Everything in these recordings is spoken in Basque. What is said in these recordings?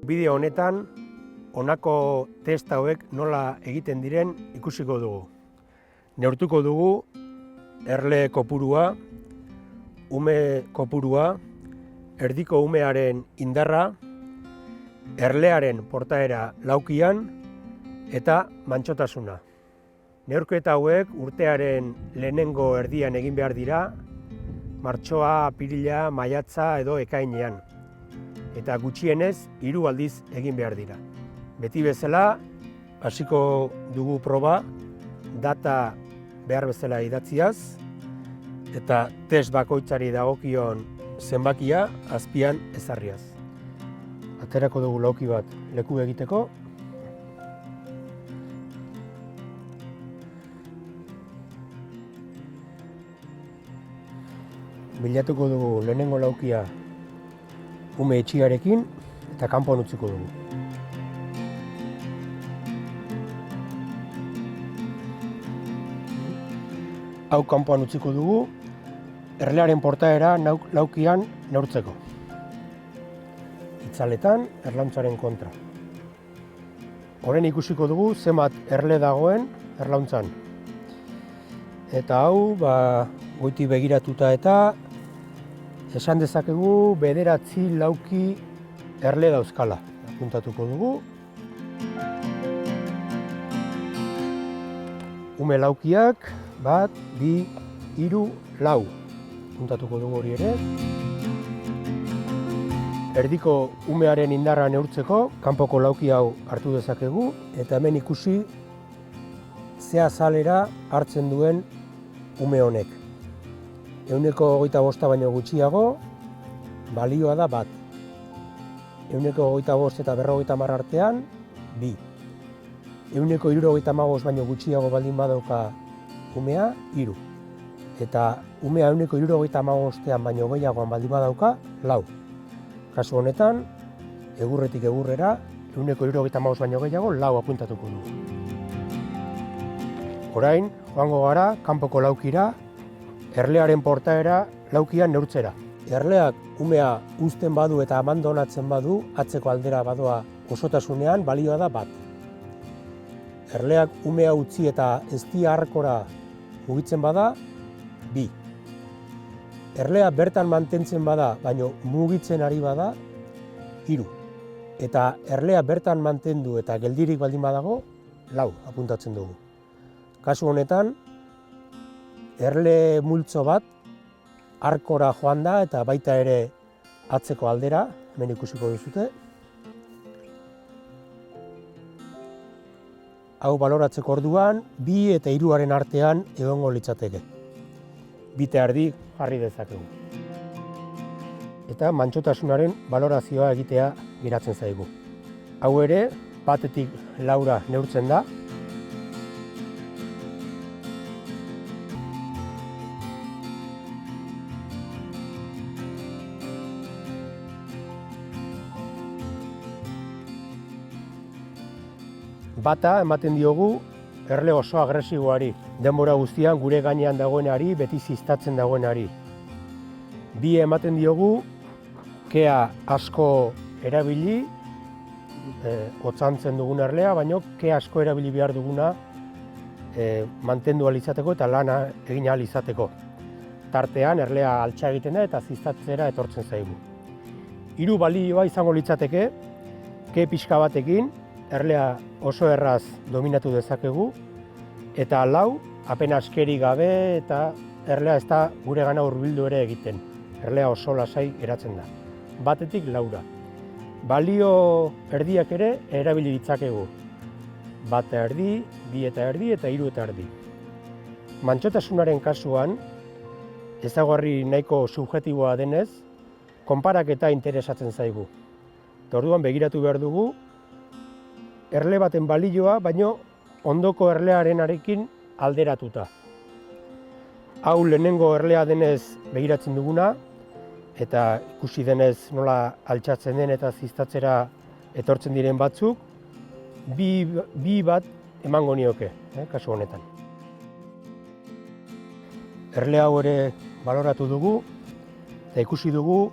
Bideo honetan, honako test hauek nola egiten diren ikusiko dugu. Neurtuko dugu erle kopurua, ume kopurua, erdiko umearen indarra, erlearen portaera laukian eta mantsotasuna. Neurketa hauek urtearen lehenengo erdian egin behar dira, martxoa, apirila, maiatza edo ekainean. Eta gutxienez 3 aldiz egin behar dira. Beti bezala, hasiko dugu proba, data behar bezala idatziaz, eta test bakoitzari dagokion zenbakia azpian ezarriaz. Aterako dugu lauki bat leku egiteko. Bilatuko dugu lehenengo laukia ume etxiarekin eta kanpoan utziko dugu. Hau kanpoan utziko dugu, erlearen portaera laukian neurtzeko. Itzaletan, erlauntzaren kontra. Horren ikusiko dugu zenbat erle dagoen erlauntzan. Eta hau, goiti begiratuta eta esan dezakegu 9 lauki erle dauzkala. Apuntatuko dugu. Ume laukiak, 1, 2, 3, 4. Apuntatuko dugu hori ere. Erdiko umearen indarra neurtzeko, kanpoko lauki hau hartu dezakegu, eta hemen ikusi ze azalera hartzen duen ume honek. 125 baino gutxiago, balioa da 1. 125 eta 150 artean, 2. 175 baino gutxiago baldin badauka umea, 3. Eta umea 175ean baino gehiagoan baldin badauka, 4. Kasu honetan, egurretik egurrera, 175 baino gehiago, 4 apuntatuko du. Orain, joango gara, kanpoko laukira, erlearen portaera laukian neurtzera. Erleak umea uzten badu eta abandonatzen badu, atzeko aldera badoa osotasunean, balioa da 1. Erleak umea utzi eta eztia arkora mugitzen bada, 2. Erlea bertan mantentzen bada, baino mugitzen ari bada, 3. Eta erlea bertan mantendu eta geldirik baldin badago, 4 apuntatzen dugu. Kasu honetan, erle multzo bat arkora joan da eta baita ere atzeko aldera, hemen ikusiko duzute. Hau baloratzeko orduan, 2 eta 3 artean egongo litzateke. 2,5 jarri dezakegu. Eta mantsotasunaren balorazioa egitea geratzen zaigu. Hau ere, 1-tik 4 neurtzen da. Bata ematen diogu erle oso agresiboari, denbora guztian gure gainean dagoenari, beti ziztatzen dagoenari. 2 ematen diogu kea asko erabili, hotzantzen dugun erlea, baino ke asko erabili behar duguna mantendu ahal izateko eta lana egin ahal izateko. Tartean erlea altxa egiten da eta ziztatzera etortzen zaigu. 3 balioa izango litzateke, ke pixka batekin, erlea oso erraz dominatu dezakegu, eta 4, apenas keri gabe eta erlea ez da gure gana hurbildu ere egiten. Erlea oso lasai geratzen da. 1-tik 4. Balio erdiak ere erabili ditzakegu. 1,5, 2,5 eta 3,5. Mantsotasunaren kasuan, ezaugarri nahiko subjektiboa denez, konparaketa interesatzen zaigu. Orduan begiratu behar dugu, erle baten balioa, baino ondoko erlearenarekin alderatuta. Hau lehenengo erlea denez begiratzen duguna, eta ikusi denez nola altxatzen den eta ziztatzera etortzen diren batzuk, 2 bat emango nioke, kasu honetan. Erle hau ere baloratu dugu, eta ikusi dugu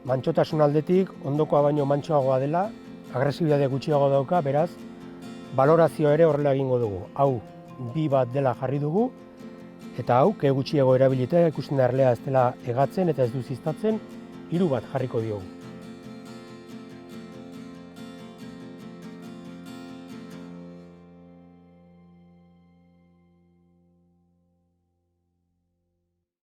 Mantsotasun aldetik ondokoa baino mantsoagoa dela, agresibitate gutxiago dauka, beraz, balorazioa ere horrela egingo dugu. Hau, 2 bat dela jarri dugu, eta hau, ke gutxiago erabilita ikusten da erlea ez dela hegatzen eta ez du ziztatzen, 3 bat jarriko diogu.